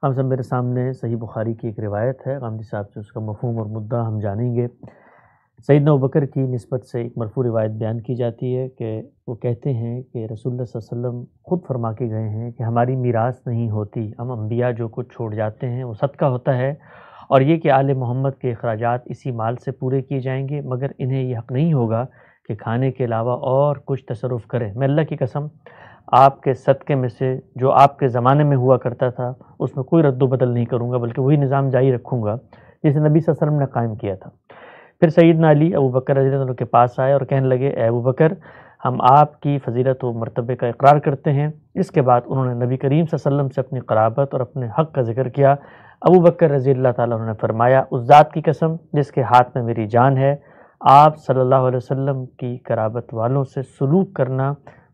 ہم سب میرے سامنے صحیح بخاری کی ایک روایت ہے، غامدی صاحب سے اس کا مفہوم اور مدعا ہم جانیں گے۔ سیدنا ابوبکر کی نسبت سے ایک مرفوع روایت بیان کی جاتی ہے کہ وہ کہتے ہیں کہ رسول اللہ صلی اللہ علیہ وسلم خود فرما کے گئے ہیں کہ ہماری میراث نہیں ہوتی، ہم انبیاء جو کچھ چھوڑ جاتے ہیں وہ صدقہ ہوتا ہے، اور یہ کہ آل محمد کے اخراجات اسی مال سے پورے کیے جائیں گے، مگر انہیں یہ حق نہیں ہوگا کہ کھانے کے علاوہ اور کچھ تصرف کریں۔ میں اللہ کی قسم آپ کے صدقے میں سے جو آپ کے زمانے میں ہوا کرتا تھا اس میں کوئی رد و بدل نہیں کروں گا، بلکہ وہی نظام جاری رکھوں گا جسے نبی صلی اللہ علیہ وسلم نے قائم کیا تھا۔ پھر سیدنا علی ابوبکر رضی اللہ عنہ کے پاس آئے اور کہنے لگے، اے ابوبکر، ہم آپ کی فضیلت و مرتبے کا اقرار کرتے ہیں۔ اس کے بعد انہوں نے نبی کریم صلی اللہ علیہ وسلم سے اپنی قرابت اور اپنے حق کا ذکر کیا۔ ابوبکر رضی اللہ تعالیٰ عنہ نے فرمایا، اس ذات کی قسم جس کے ہاتھ میں میری جان ہے، آپ صلی اللہ علیہ وسلم کی قرابت والوں سے سلوک کرنا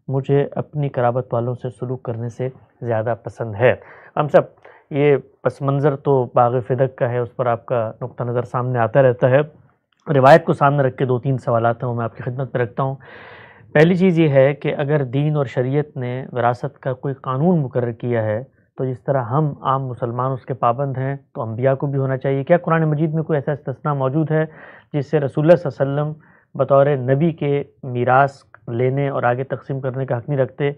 مجھے اپنی قرابت والوں سے سلوک کرنے سے زیادہ پسند ہے۔ ہم سب یہ پس منظر تو باغ فدق کا ہے، اس پر آپ کا نقطہ نظر سامنے آتا رہتا ہے۔ روایت کو سامنے رکھ کے 2-3 سوالات ہیں وہ میں آپ کی خدمت میں رکھتا ہوں۔ پہلی چیز یہ ہے کہ اگر دین اور شریعت نے وراثت کا کوئی قانون مقرر کیا ہے تو جس طرح ہم عام مسلمان اس کے پابند ہیں تو انبیاء کو بھی ہونا چاہیے۔ کیا قرآن مجید میں کوئی ایسا استثناء موجود ہے جس سے رسول اللہ صلی اللہ علیہ وسلم بطور نبی کے میراث لینے اور آگے تقسیم کرنے کا حق نہیں رکھتے؟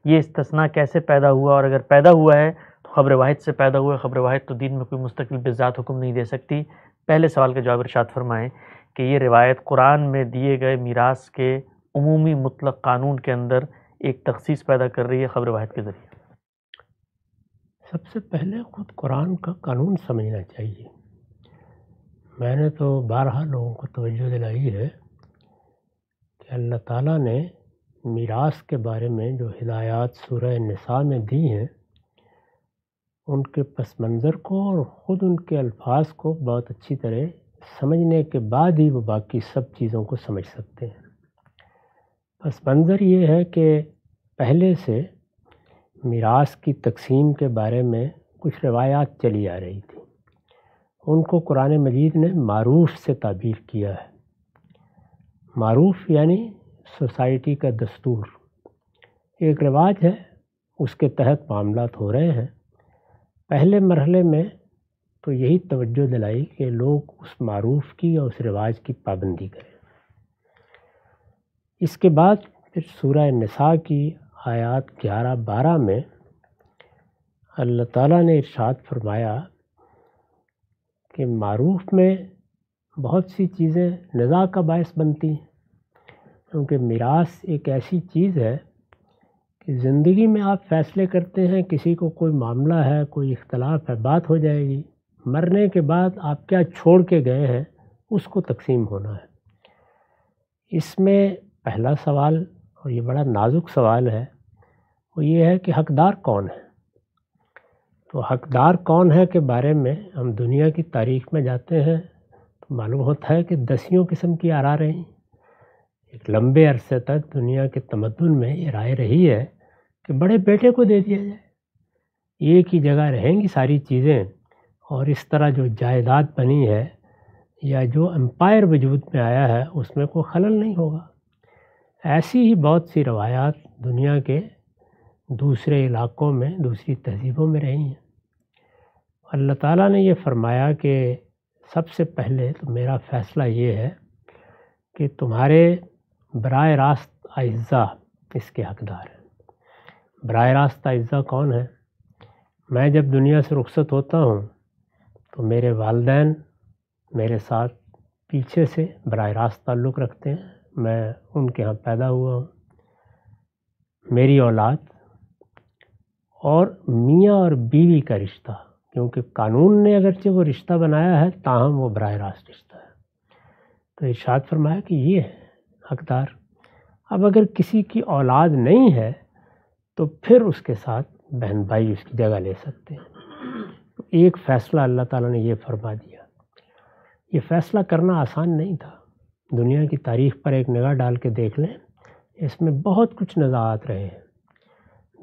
یہ استثناء کیسے پیدا ہوا، اور اگر پیدا ہوا ہے تو خبر واحد سے پیدا ہوا ہے؟ خبر واحد تو دین میں کوئی مستقل بذات حکم نہیں دے سکتی۔ پہلے سوال کا جواب ارشاد فرمائیں کہ یہ روایت قرآن میں دیے گئے میراث کے عمومی مطلق قانون کے اندر ایک تخصیص پیدا کر رہی ہے خبر واحد کے ذریعے۔ سب سے پہلے خود قرآن کا قانون سمجھنا چاہیے۔ میں نے تو بارہا لوگوں کو توجہ دلائی ہے کہ اللہ تعالیٰ نے میراث کے بارے میں جو ہدایات سورہ نساء میں دی ہیں ان کے پس منظر کو اور خود ان کے الفاظ کو بہت اچھی طرح سمجھنے کے بعد ہی وہ باقی سب چیزوں کو سمجھ سکتے ہیں۔ پس منظر یہ ہے کہ پہلے سے میراث کی تقسیم کے بارے میں کچھ روایات چلی آ رہی تھی، ان کو قرآن مجید نے معروف سے تعبیر کیا ہے۔ معروف یعنی سوسائٹی کا دستور، ایک رواج ہے، اس کے تحت معاملات ہو رہے ہیں۔ پہلے مرحلے میں تو یہی توجہ دلائی کہ لوگ اس معروف کی اور اس رواج کی پابندی کریں۔ اس کے بعد پھر سورہ نساء کی آیات 11-12 میں اللہ تعالیٰ نے ارشاد فرمایا کہ معروف میں بہت سی چیزیں نزاع کا باعث بنتی ہیں، کیونکہ میراث ایک ایسی چیز ہے کہ زندگی میں آپ فیصلے کرتے ہیں، کسی کو کوئی معاملہ ہے، کوئی اختلاف ہے، بات ہو جائے گی، مرنے کے بعد آپ کیا چھوڑ کے گئے ہیں اس کو تقسیم ہونا ہے۔ اس میں پہلا سوال، اور یہ بڑا نازک سوال ہے، وہ یہ ہے کہ حقدار کون ہے؟ تو حقدار کون ہے کے بارے میں ہم دنیا کی تاریخ میں جاتے ہیں تو معلوم ہوتا ہے کہ 10 قسم کی آرا رہی۔ ایک لمبے عرصے تک دنیا کے تمدن میں یہ رائے رہی ہے کہ بڑے بیٹے کو دے دیا جائے، ایک ہی جگہ رہیں گی ساری چیزیں، اور اس طرح جو جائیداد بنی ہے یا جو امپائر وجود میں آیا ہے اس میں کوئی خلل نہیں ہوگا۔ ایسی ہی بہت سی روایات دنیا کے دوسرے علاقوں میں، دوسری تہذیبوں میں رہی ہیں۔ اللہ تعالیٰ نے یہ فرمایا کہ سب سے پہلے تو میرا فیصلہ یہ ہے کہ تمہارے براہ راست اعزاء اس کے حقدار ہیں۔ براہ راست اعزاء کون ہے؟ میں جب دنیا سے رخصت ہوتا ہوں تو میرے والدین میرے ساتھ پیچھے سے براہ راست تعلق رکھتے ہیں، میں ان کے ہاں پیدا ہوا ہوں۔ میری اولاد اور میاں اور بیوی کا رشتہ، کیونکہ قانون نے اگرچہ وہ رشتہ بنایا ہے تاہم وہ براہ راست رشتہ ہے، تو ارشاد فرمایا کہ یہ ہے حقدار۔ اب اگر کسی کی اولاد نہیں ہے تو پھر اس کے ساتھ بہن بھائی اس کی جگہ لے سکتے ہیں۔ تو ایک فیصلہ اللہ تعالیٰ نے یہ فرما دیا۔ یہ فیصلہ کرنا آسان نہیں تھا۔ دنیا کی تاریخ پر ایک نگاہ ڈال کے دیکھ لیں، اس میں بہت کچھ نزاعات رہے ہیں۔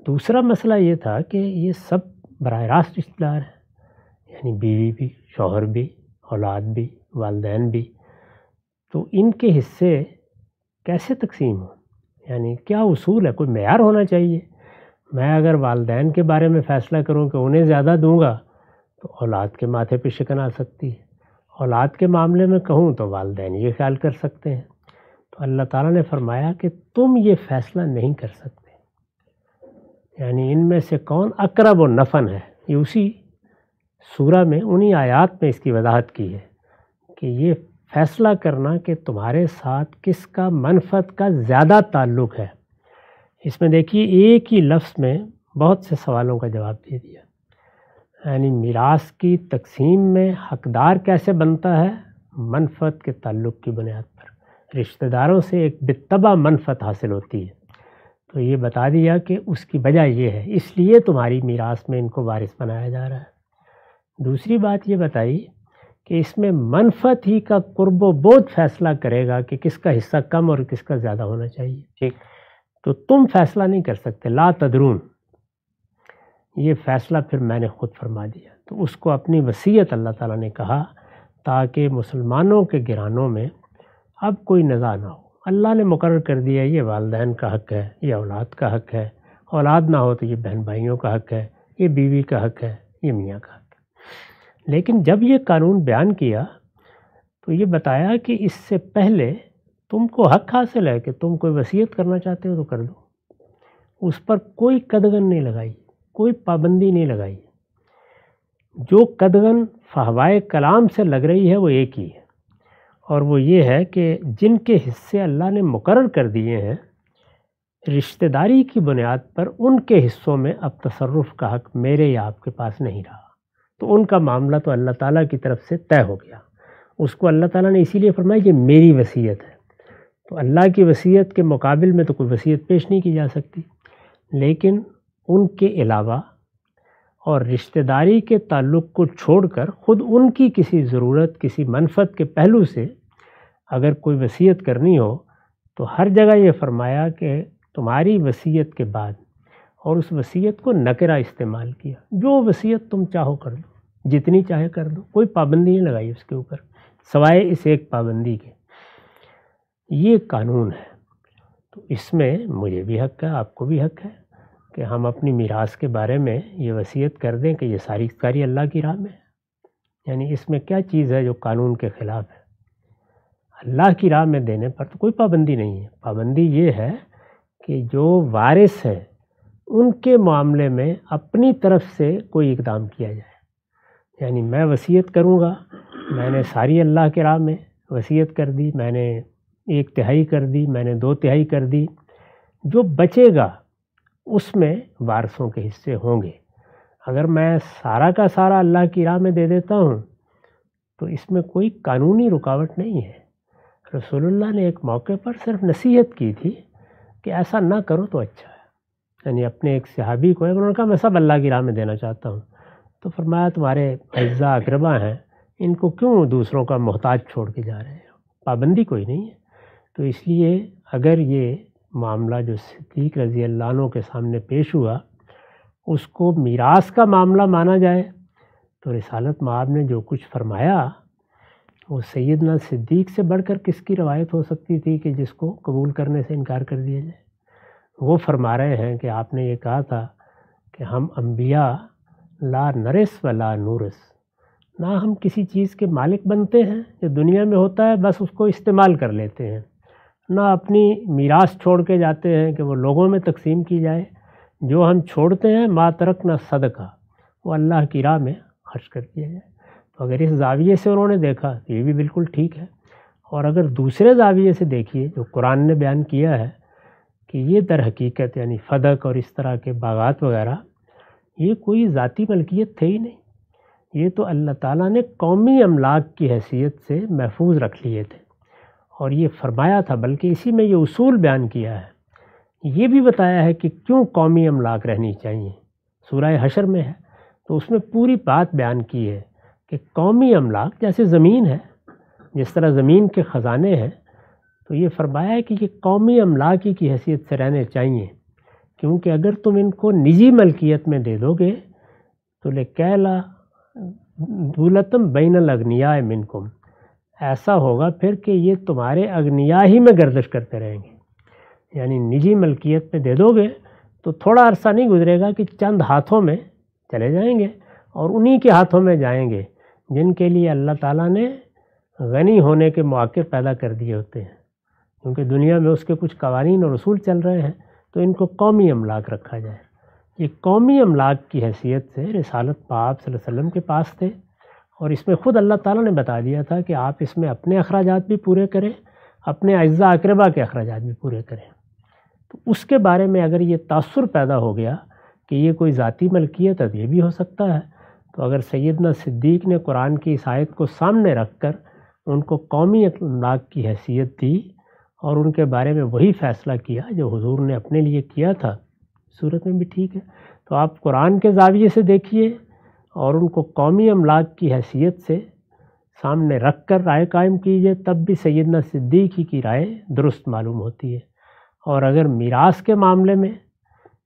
دوسرا مسئلہ یہ تھا کہ یہ سب براہ راست رشتہ دار ہیں، یعنی بیوی بھی، شوہر بھی، اولاد بھی، والدین بھی، تو ان کے حصے کیسے تقسیم ہوں؟ یعنی کیا اصول ہے؟ کوئی معیار ہونا چاہیے۔ میں اگر والدین کے بارے میں فیصلہ کروں کہ انہیں زیادہ دوں گا تو اولاد کے ماتھے پہ شکن آ سکتی ہے۔ اولاد کے معاملے میں کہوں تو والدین یہ خیال کر سکتے ہیں۔ تو اللہ تعالیٰ نے فرمایا کہ تم یہ فیصلہ نہیں کر سکتے، یعنی ان میں سے کون اقرب و نفع ہے۔ یہ اسی سورہ میں انہی آیات میں اس کی وضاحت کی ہے کہ یہ فیصلہ کرنا کہ تمہارے ساتھ کس کا منفعت کا زیادہ تعلق ہے، اس میں دیکھیے ایک ہی لفظ میں بہت سے سوالوں کا جواب دے دیا۔ یعنی میراث کی تقسیم میں حقدار کیسے بنتا ہے؟ منفعت کے تعلق کی بنیاد پر رشتہ داروں سے ایک بالطبع منفعت حاصل ہوتی ہے۔ تو یہ بتا دیا کہ اس کی وجہ یہ ہے، اس لیے تمہاری میراث میں ان کو وارث بنایا جا رہا ہے۔ دوسری بات یہ بتائی کہ اس میں منفعت ہی کا قرب و بعد فیصلہ کرے گا کہ کس کا حصہ کم اور کس کا زیادہ ہونا چاہیے۔ ٹھیک، تو تم فیصلہ نہیں کر سکتے، لا تدرون، یہ فیصلہ پھر میں نے خود فرما دیا۔ تو اس کو اپنی وصیت اللہ تعالیٰ نے کہا تاکہ مسلمانوں کے گھرانوں میں اب کوئی نزاع نہ ہو۔ اللہ نے مقرر کر دیا یہ والدین کا حق ہے، یہ اولاد کا حق ہے، اولاد نہ ہو تو یہ بہن بھائیوں کا حق ہے، یہ بیوی کا حق ہے، یہ میاں کا حق ہے۔ لیکن جب یہ قانون بیان کیا تو یہ بتایا کہ اس سے پہلے تم کو حق حاصل ہے کہ تم کوئی وصیت کرنا چاہتے ہو تو کر دو، اس پر کوئی قدغن نہیں لگائی، کوئی پابندی نہیں لگائی۔ جو قدغن فحوائے کلام سے لگ رہی ہے وہ ایک ہی ہے، اور وہ یہ ہے کہ جن کے حصے اللہ نے مقرر کر دیے ہیں رشتہ داری کی بنیاد پر، ان کے حصوں میں اب تصرف کا حق میرے یا آپ کے پاس نہیں رہا۔ تو ان کا معاملہ تو اللہ تعالیٰ کی طرف سے طے ہو گیا۔ اس کو اللہ تعالیٰ نے اسی لیے فرمایا کہ میری وصیت ہے۔ تو اللہ کی وصیت کے مقابل میں تو کوئی وصیت پیش نہیں کی جا سکتی، لیکن ان کے علاوہ اور رشتہ داری کے تعلق کو چھوڑ کر خود ان کی کسی ضرورت، کسی منفعت کے پہلو سے اگر کوئی وصیت کرنی ہو تو ہر جگہ یہ فرمایا کہ تمہاری وصیت کے بعد، اور اس وصیت کو نکرہ استعمال کیا، جو وصیت تم چاہو کر دو، جتنی چاہے کر دو، کوئی پابندی نہیں لگائی اس کے اوپر سوائے اس ایک پابندی کے۔ یہ قانون ہے، تو اس میں مجھے بھی حق ہے، آپ کو بھی حق ہے کہ ہم اپنی میراث کے بارے میں یہ وصیت کر دیں کہ یہ ساری کاری اللہ کی راہ میں ہے۔ یعنی اس میں کیا چیز ہے جو قانون کے خلاف ہے؟ اللہ کی راہ میں دینے پر تو کوئی پابندی نہیں ہے۔ پابندی یہ ہے کہ جو وارث ہیں ان کے معاملے میں اپنی طرف سے کوئی اقدام کیا جائے۔ یعنی میں وصیت کروں گا، میں نے ساری اللہ کے راہ میں وصیت کر دی، میں نے 1/3 کر دی، میں نے 2/3 کر دی، جو بچے گا اس میں وارثوں کے حصے ہوں گے۔ اگر میں سارا کا سارا اللہ کی راہ میں دے دیتا ہوں تو اس میں کوئی قانونی رکاوٹ نہیں ہے۔ رسول اللہ نے ایک موقع پر صرف نصیحت کی تھی کہ ایسا نہ کرو تو اچھا ہے۔ یعنی اپنے ایک صحابی کو انہوں نے کہا میں سب اللہ کی راہ میں دینا چاہتا ہوں، تو فرمایا تمہارے اعزاء اقربا ہیں، ان کو کیوں دوسروں کا محتاج چھوڑ کے جا رہے ہیں؟ پابندی کوئی نہیں ہے۔ تو اس لیے اگر یہ معاملہ جو صدیق رضی اللہ عنہ کے سامنے پیش ہوا اس کو میراث کا معاملہ مانا جائے تو رسالت مآب نے جو کچھ فرمایا وہ سیدنا صدیق سے بڑھ کر کس کی روایت ہو سکتی تھی کہ جس کو قبول کرنے سے انکار کر دیا جائے۔ وہ فرما رہے ہیں کہ آپ نے یہ کہا تھا کہ ہم انبیاء لا نرث ولا نورث، نہ ہم کسی چیز کے مالک بنتے ہیں جو دنیا میں ہوتا ہے بس اس کو استعمال کر لیتے ہیں، نہ اپنی میراث چھوڑ کے جاتے ہیں کہ وہ لوگوں میں تقسیم کی جائے۔ جو ہم چھوڑتے ہیں ما ترکنا صدقہ، وہ اللہ کی راہ میں خرچ کر دیا جائے۔ تو اگر اس زاویے سے انہوں نے دیکھا تو یہ بھی بالکل ٹھیک ہے، اور اگر دوسرے زاویے سے دیکھیے جو قرآن نے بیان کیا ہے کہ یہ در حقیقت یعنی فدق اور اس طرح کے باغات وغیرہ یہ کوئی ذاتی ملکیت تھے ہی نہیں، یہ تو اللہ تعالیٰ نے قومی املاک کی حیثیت سے محفوظ رکھ لیے تھے، اور یہ فرمایا تھا، بلکہ اسی میں یہ اصول بیان کیا ہے، یہ بھی بتایا ہے کہ کیوں قومی املاک رہنی چاہیے۔ سورہ حشر میں ہے تو اس میں پوری بات بیان کی ہے کہ قومی املاک جیسے زمین ہے، جس طرح زمین کے خزانے ہیں، تو یہ فرمایا ہے کہ یہ قومی املاک کی حیثیت سے رہنے چاہیے، کیونکہ اگر تم ان کو نجی ملکیت میں دے دو گے تو لکیلا دولتم بین الاغنیاء منکم، ایسا ہوگا پھر کہ یہ تمہارے اغنیاء ہی میں گردش کرتے رہیں گے۔ یعنی نجی ملکیت میں دے دو گے تو تھوڑا عرصہ نہیں گزرے گا کہ چند ہاتھوں میں چلے جائیں گے، اور انہی کے ہاتھوں میں جائیں گے جن کے لیے اللہ تعالیٰ نے غنی ہونے کے مواقع پیدا کر دیے ہوتے ہیں، کیونکہ دنیا میں اس کے کچھ قوانین اور اصول چل رہے ہیں، تو ان کو قومی املاک رکھا جائے۔ یہ قومی املاک کی حیثیت سے رسالت پاک صلی اللہ علیہ وسلم کے پاس تھے، اور اس میں خود اللہ تعالیٰ نے بتا دیا تھا کہ آپ اس میں اپنے اخراجات بھی پورے کریں، اپنے اعزاء اقربا کے اخراجات بھی پورے کریں۔ تو اس کے بارے میں اگر یہ تاثر پیدا ہو گیا کہ یہ کوئی ذاتی ملکیت ہے، یہ بھی ہو سکتا ہے، تو اگر سیدنا صدیق نے قرآن کی اس آیت کو سامنے رکھ کر ان کو قومی املاک کی حیثیت دی اور ان کے بارے میں وہی فیصلہ کیا جو حضور نے اپنے لیے کیا تھا، صورت میں بھی ٹھیک ہے۔ تو آپ قرآن کے زاویے سے دیکھیے اور ان کو قومی املاک کی حیثیت سے سامنے رکھ کر رائے قائم کیجیے، تب بھی سیدنا صدیق ہی کی رائے درست معلوم ہوتی ہے۔ اور اگر میراث کے معاملے میں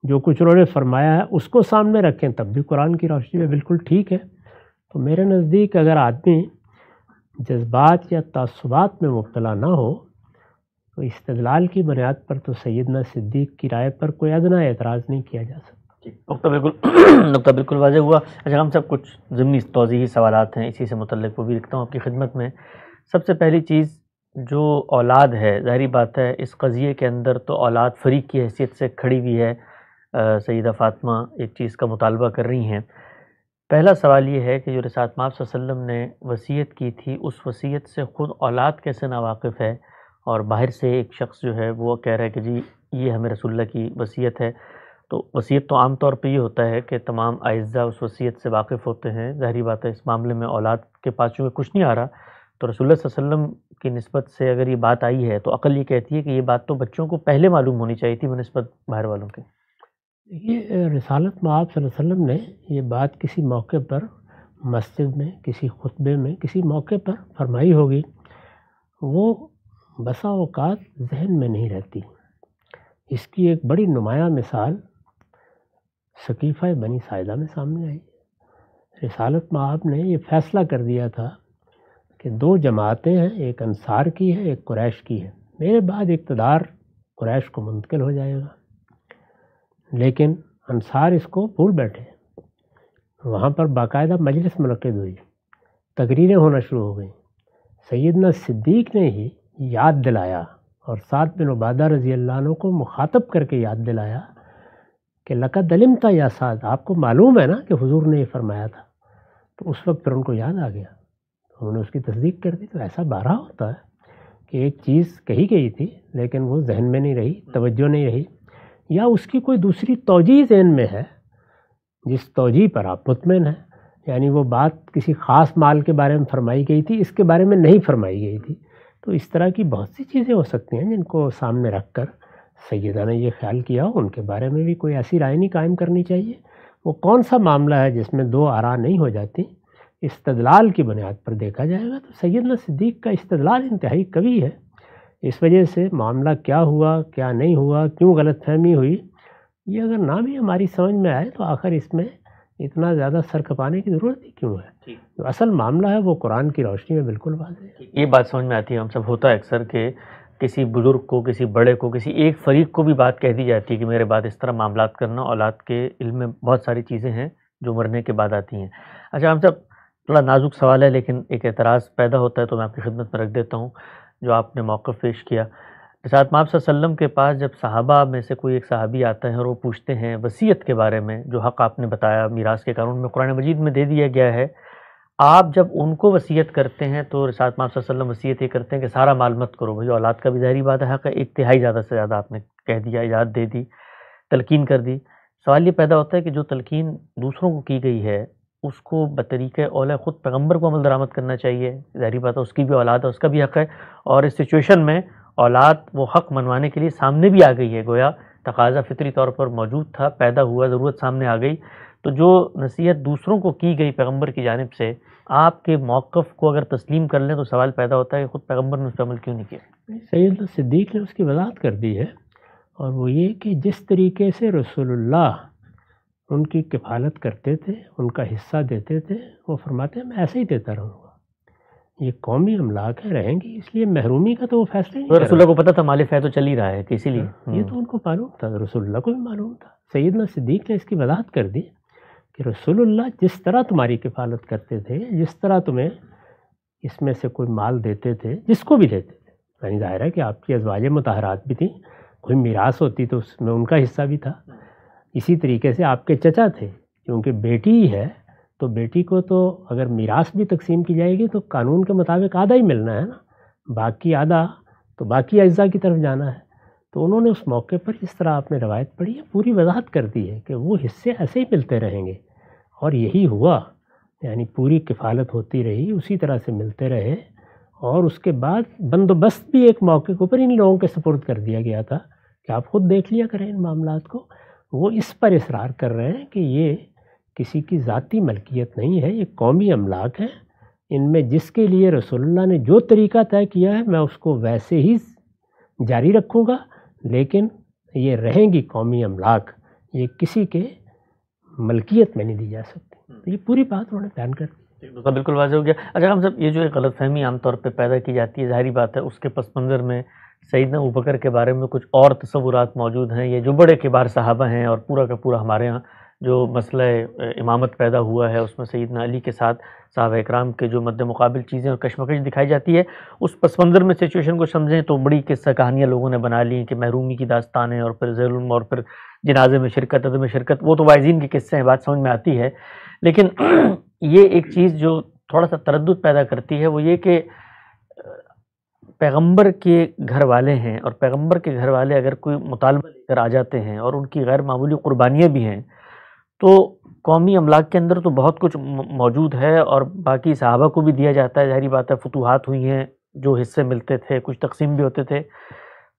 جو کچھ انہوں نے فرمایا ہے اس کو سامنے رکھیں، تب بھی قرآن کی روشنی میں بالکل ٹھیک ہے۔ تو میرے نزدیک اگر آدمی جذبات یا تعصبات میں مبتلا نہ ہو تو استدلال کی بنیاد پر تو سیدنا صدیق کی رائے پر کوئی ادنا اعتراض نہیں کیا جا سکتا۔ نقطہ بالکل واضح ہوا۔ اچھا، ہم سب کچھ ضمنی توضیحی سوالات ہیں اسی سے متعلق، وہ بھی رکھتا ہوں آپ کی خدمت میں۔ سب سے پہلی چیز جو اولاد ہے، ظاہری بات ہے اس قضیے کے اندر تو اولاد فریق کی حیثیت سے کھڑی ہوئی ہے۔ سیدہ فاطمہ ایک چیز کا مطالبہ کر رہی ہیں۔ پہلا سوال یہ ہے کہ جو رسالت مآب صلی اللہ علیہ وسلم نے وصیت کی تھی، اس وصیت سے خود اولاد کیسے ناواقف ہے، اور باہر سے ایک شخص جو ہے وہ کہہ رہا ہے کہ جی یہ ہمیں رسول اللہ کی وصیت ہے۔ تو وصیت تو عام طور پہ یہ ہوتا ہے کہ تمام اعزاء اس وصیت سے واقف ہوتے ہیں۔ ظاہری بات ہے اس معاملے میں اولاد کے پاس چونکہ کچھ نہیں آ رہا، تو رسول اللہ صلی اللہ علیہ وسلم کی نسبت سے اگر یہ بات آئی ہے تو عقل یہ کہتی ہے کہ یہ بات تو بچوں کو پہلے معلوم ہونی چاہیے تھی بنسبت باہر والوں کے۔ یہ رسالت مآب صلی اللہ علیہ وسلم نے یہ بات کسی موقع پر مسجد میں، کسی خطبے میں، کسی موقع پر فرمائی ہوگی، وہ بسا اوقات ذہن میں نہیں رہتی۔ اس کی ایک بڑی نمایاں مثال سقیفہ بنی ساعدہ میں سامنے آئی۔ رسالت مآب نے یہ فیصلہ کر دیا تھا کہ دو جماعتیں ہیں، ایک انصار کی ہے، ایک قریش کی ہے، میرے بعد اقتدار قریش کو منتقل ہو جائے گا، لیکن انصار اس کو بھول بیٹھے۔ وہاں پر باقاعدہ مجلس منعقد ہوئی، تقریریں ہونا شروع ہو گئیں۔ سیدنا صدیق نے ہی یاد دلایا اور سعد بن عبادہ رضی اللہ عنہ کو مخاطب کر کے یاد دلایا کہ لقد علمت یا سعد، آپ کو معلوم ہے نا کہ حضور نے یہ فرمایا تھا۔ تو اس وقت پھر ان کو یاد آ گیا، انہوں نے اس کی تصدیق کر دی۔ تو ایسا بارہا ہوتا ہے کہ ایک چیز کہی گئی تھی لیکن وہ ذہن میں نہیں رہی، توجہ نہیں رہی، یا اس کی کوئی دوسری توجیہ ذہن میں ہے جس توجیہ پر آپ مطمئن ہیں، یعنی وہ بات کسی خاص مال کے بارے میں فرمائی گئی تھی، اس کے بارے میں نہیں فرمائی گئی تھی۔ تو اس طرح کی بہت سی چیزیں ہو سکتی ہیں جن کو سامنے رکھ کر سیدہ نے یہ خیال کیا ہو، ان کے بارے میں بھی کوئی ایسی رائے نہیں قائم کرنی چاہیے۔ وہ کون سا معاملہ ہے جس میں دو آراء نہیں ہو جاتی، استدلال کی بنیاد پر دیکھا جائے گا۔ تو سیدنا صدیق کا استدلال انتہائی قوی ہے، اس وجہ سے معاملہ کیا ہوا، کیا نہیں ہوا، کیوں غلط فہمی ہوئی، یہ اگر نہ بھی ہماری سمجھ میں آئے تو آخر اس میں اتنا زیادہ سر کھپانے کی ضرورت ہی کیوں ہے؟ جو اصل معاملہ ہے وہ قرآن کی روشنی میں بالکل واضح ہے۔ یہ بات سمجھ میں آتی ہے، ہم سب ہوتا ہے اکثر کہ کسی بزرگ کو، کسی بڑے کو، کسی ایک فریق کو بھی بات کہہ دی جاتی ہے کہ میرے بعد اس طرح معاملات کرنا۔ اولاد کے علم میں بہت ساری چیزیں ہیں جو مرنے کے بعد آتی ہیں۔ اچھا، ہم سب تھوڑا نازک سوال ہے لیکن ایک اعتراض پیدا ہوتا ہے تو میں آپ کی خدمت میں رکھ دیتا ہوں جو آپ نے موقف پیش کیا۔ رسالت مآب صلی اللہ علیہ وسلم کے پاس جب صحابہ میں سے کوئی ایک صحابی آتا ہے اور وہ پوچھتے ہیں وصیت کے بارے میں، جو حق آپ نے بتایا میراث کے قانون میں قرآن مجید میں دے دیا گیا ہے، آپ جب ان کو وصیت کرتے ہیں تو رسالت مآب صلی اللہ علیہ وسلم وصیت یہ کرتے ہیں کہ سارا مال مت کرو، بھائی اولاد کا بھی ظاہری بات ہے حق ہے، ایک تہائی زیادہ سے زیادہ آپ نے کہہ دیا، اجازت دے دی، تلقین کر دی۔ سوال یہ پیدا ہوتا ہے کہ جو تلقین دوسروں کو کی گئی ہے اس کو بطریقہ اولا خود پیغمبر کو عمل درآمد کرنا چاہیے، ظاہری بات ہے اس کی بھی اولاد ہے، اس کا بھی حق ہے، اور اس سچویشن میں اولاد وہ حق منوانے کے لیے سامنے بھی آ گئی ہے، گویا تقاضا فطری طور پر موجود تھا، پیدا ہوا، ضرورت سامنے آ گئی۔ تو جو نصیحت دوسروں کو کی گئی پیغمبر کی جانب سے، آپ کے موقف کو اگر تسلیم کر لیں تو سوال پیدا ہوتا ہے کہ خود پیغمبر نے اس پر عمل کیوں نہیں کیا؟ سیدنا صدیق نے اس کی وضاحت کر دی ہے، اور وہ یہ کہ جس طریقے سے رسول اللہ ان کی کفالت کرتے تھے، ان کا حصہ دیتے تھے، وہ فرماتے ہیں میں ایسے ہی دیتا رہوں گا، یہ قومی املاک ہے، رہیں گی، اس لیے محرومی کا تو وہ فیصلہ نہیں۔ رسول اللہ کو پتہ تھا مال فیض تو چل ہی رہا ہے کہ اسی لیے یہ تو ان کو معلوم تھا، رسول اللہ کو بھی معلوم تھا۔ سیدنا صدیق نے اس کی وضاحت کر دی کہ رسول اللہ جس طرح تمہاری کفالت کرتے تھے، جس طرح تمہیں اس میں سے کوئی مال دیتے تھے، جس کو بھی دیتے تھے، یعنی ظاہر ہے کہ آپ کی ازواج مطہرات بھی تھیں، کوئی میراث ہوتی تو اس میں ان کا حصہ بھی تھا. اسی طریقے سے آپ کے چچا تھے، کیونکہ بیٹی ہی ہے تو بیٹی کو تو اگر میراث بھی تقسیم کی جائے گی تو قانون کے مطابق آدھا ہی ملنا ہے نا، باقی آدھا تو باقی اجزاء کی طرف جانا ہے. تو انہوں نے اس موقع پر جس طرح آپ نے روایت پڑھی ہے پوری وضاحت کر دی ہے کہ وہ حصے ایسے ہی ملتے رہیں گے، اور یہی ہوا، یعنی پوری کفالت ہوتی رہی، اسی طرح سے ملتے رہے. اور اس کے بعد بندوبست بھی ایک موقع کے اوپر ان لوگوں کے سپرد کر دیا گیا تھا کہ آپ خود دیکھ لیا کریں ان معاملات کو. وہ اس پر اصرار کر رہے ہیں کہ یہ کسی کی ذاتی ملکیت نہیں ہے، یہ قومی املاک ہیں. ان میں جس کے لیے رسول اللہ نے جو طریقہ طے کیا ہے میں اس کو ویسے ہی جاری رکھوں گا، لیکن یہ رہیں گی قومی املاک، یہ کسی کے ملکیت میں نہیں دی جا سکتی. تو یہ پوری بات انہوں نے بیان کر دی. بالکل واضح ہو گیا. اچھا ہم سب یہ جو ایک غلط فہمی عام طور پہ پیدا کی جاتی ہے، ظاہری بات ہے اس کے پس منظر میں سیدنا ابوبکر کے بارے میں کچھ اور تصورات موجود ہیں. یہ جو بڑے کبار صحابہ ہیں اور پورا کا پورا ہمارے ہاں جو مسئلہ امامت پیدا ہوا ہے اس میں سیدنا علی کے ساتھ صحابہ اکرام کے جو مد مقابل چیزیں اور کشمکش دکھائی جاتی ہے، اس پس منظر میں سچویشن کو سمجھیں تو بڑی قصہ کہانیاں لوگوں نے بنا لی کہ محرومی کی داستانیں اور پھر ظلم اور پھر جنازے میں شرکت، عدم شرکت، وہ تو واعظین کے قصے ہیں، بات سمجھ میں آتی ہے. لیکن یہ ایک چیز جو تھوڑا سا تردد پیدا کرتی ہے وہ یہ کہ پیغمبر کے گھر والے ہیں، اور پیغمبر کے گھر والے اگر کوئی مطالبہ لے کر آ جاتے ہیں اور ان کی غیر معمولی قربانیاں بھی ہیں تو قومی املاک کے اندر تو بہت کچھ موجود ہے اور باقی صحابہ کو بھی دیا جاتا ہے. ظاہری بات ہے فتوحات ہوئی ہیں، جو حصے ملتے تھے کچھ تقسیم بھی ہوتے تھے.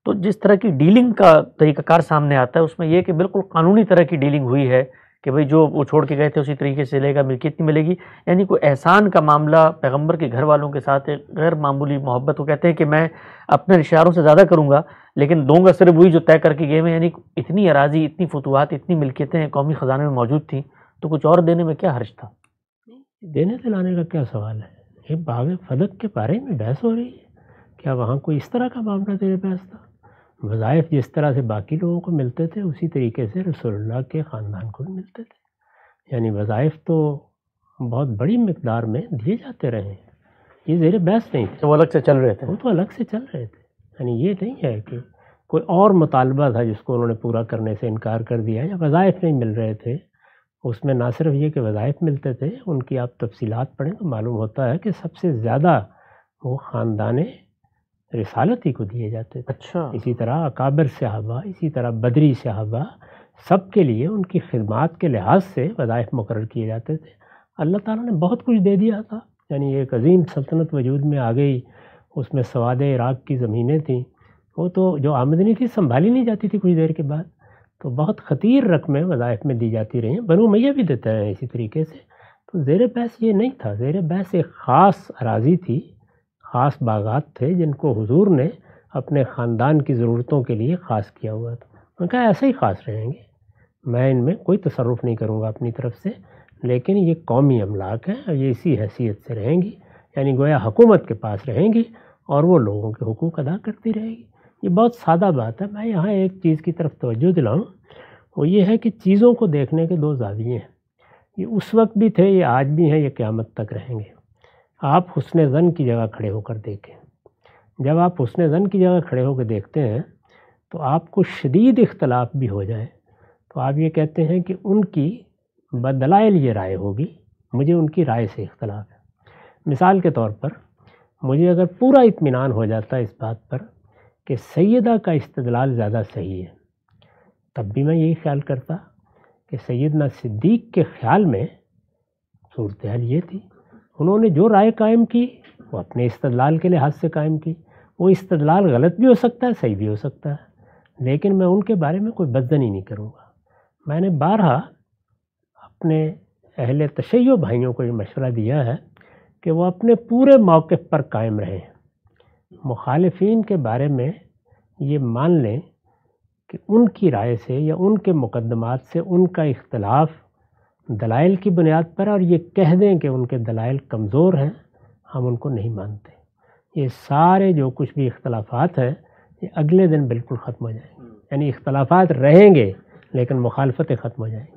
تو جس طرح کی ڈیلنگ کا طریقہ کار سامنے آتا ہے اس میں یہ کہ بالکل قانونی طرح کی ڈیلنگ ہوئی ہے کہ بھئی جو وہ چھوڑ کے گئے تھے اسی طریقے سے لے گا، ملکیت نہیں ملے گی. یعنی کوئی احسان کا معاملہ پیغمبر کے گھر والوں کے ساتھ ایک غیر معمولی محبت. وہ کہتے ہیں کہ میں اپنے رشتہ داروں سے زیادہ کروں گا لیکن دوں گا صرف وہی جو طے کر کے گئے ہیں. یعنی اتنی اراضی، اتنی فتوحات، اتنی ملکیتیں قومی خزانے میں موجود تھیں تو کچھ اور دینے میں کیا حرج تھا؟ دینے دلانے کا کیا سوال ہے؟ یہ باغ فدق کے بارے میں بحث ہو رہی ہے، کیا وہاں کوئی اس طرح کا معاملہ زیر بحث تھا؟ وظائف جس طرح سے باقی لوگوں کو ملتے تھے اسی طریقے سے رسول اللہ کے خاندان کو بھی ملتے تھے. یعنی وظائف تو بہت بڑی مقدار میں دیے جاتے رہے ہیں، یہ زیر بحث نہیں تھے. وہ الگ سے چل رہے تھے، وہ تو الگ سے چل رہے تھے. یعنی یہ نہیں ہے کہ کوئی اور مطالبہ تھا جس کو انہوں نے پورا کرنے سے انکار کر دیا یا وظائف نہیں مل رہے تھے. اس میں نہ صرف یہ کہ وظائف ملتے تھے، ان کی آپ تفصیلات پڑھیں تو معلوم ہوتا ہے کہ سب سے زیادہ وہ خاندان رسالت ہی کو دیے جاتے تھے. اچھا، اسی طرح اکابر صحابہ، اسی طرح بدری صحابہ، سب کے لیے ان کی خدمات کے لحاظ سے وظائف مقرر کیے جاتے تھے. اللہ تعالیٰ نے بہت کچھ دے دیا تھا. یعنی ایک عظیم سلطنت وجود میں آ گئی، اس میں سواد عراق کی زمینیں تھیں، وہ تو جو آمدنی تھی سنبھالی نہیں جاتی تھی کچھ دیر کے بعد، تو بہت خطیر رقمیں وظائف میں دی جاتی رہی ہیں. بنو امیہ بھی دیتا ہے اسی طریقے سے. تو زیر بحث یہ نہیں تھا. زیر بحث ایک خاص اراضی تھی، خاص باغات تھے جن کو حضور نے اپنے خاندان کی ضرورتوں کے لیے خاص کیا ہوا تھا. انہوں نے کہا ایسے ہی خاص رہیں گے، میں ان میں کوئی تصرف نہیں کروں گا اپنی طرف سے، لیکن یہ قومی املاک ہیں اور یہ اسی حیثیت سے رہیں گی. یعنی گویا حکومت کے پاس رہیں گی اور وہ لوگوں کے حقوق ادا کرتی رہے گی. یہ بہت سادہ بات ہے. میں یہاں ایک چیز کی طرف توجہ دلاؤں، وہ یہ ہے کہ چیزوں کو دیکھنے کے دو زاویے ہیں. یہ اس وقت بھی تھے، یہ آج بھی ہیں، یہ قیامت تک رہیں گے. آپ حسن ظن کی جگہ کھڑے ہو کر دیکھیں. جب آپ حسن ظن کی جگہ کھڑے ہو کے دیکھتے ہیں تو آپ کو شدید اختلاف بھی ہو جائے تو آپ یہ کہتے ہیں کہ ان کی بدلائل یہ رائے ہوگی، مجھے ان کی رائے سے اختلاف ہے. مثال کے طور پر مجھے اگر پورا اطمینان ہو جاتا ہے اس بات پر کہ سیدہ کا استدلال زیادہ صحیح ہے، تب بھی میں یہی خیال کرتا کہ سیدنا صدیق کے خیال میں صورتحال یہ تھی. انہوں نے جو رائے قائم کی وہ اپنے استدلال کے لحاظ سے قائم کی. وہ استدلال غلط بھی ہو سکتا ہے، صحیح بھی ہو سکتا ہے، لیکن میں ان کے بارے میں کوئی بدظنی نہیں کروں گا. میں نے بارہا اپنے اہل تشیع بھائیوں کو یہ مشورہ دیا ہے کہ وہ اپنے پورے موقف پر قائم رہیں. مخالفین کے بارے میں یہ مان لیں کہ ان کی رائے سے یا ان کے مقدمات سے ان کا اختلاف دلائل کی بنیاد پر، اور یہ کہہ دیں کہ ان کے دلائل کمزور ہیں، ہم ان کو نہیں مانتے. یہ سارے جو کچھ بھی اختلافات ہیں یہ اگلے دن بالکل ختم ہو جائیں گے. یعنی اختلافات رہیں گے لیکن مخالفتیں ختم ہو جائیں گی.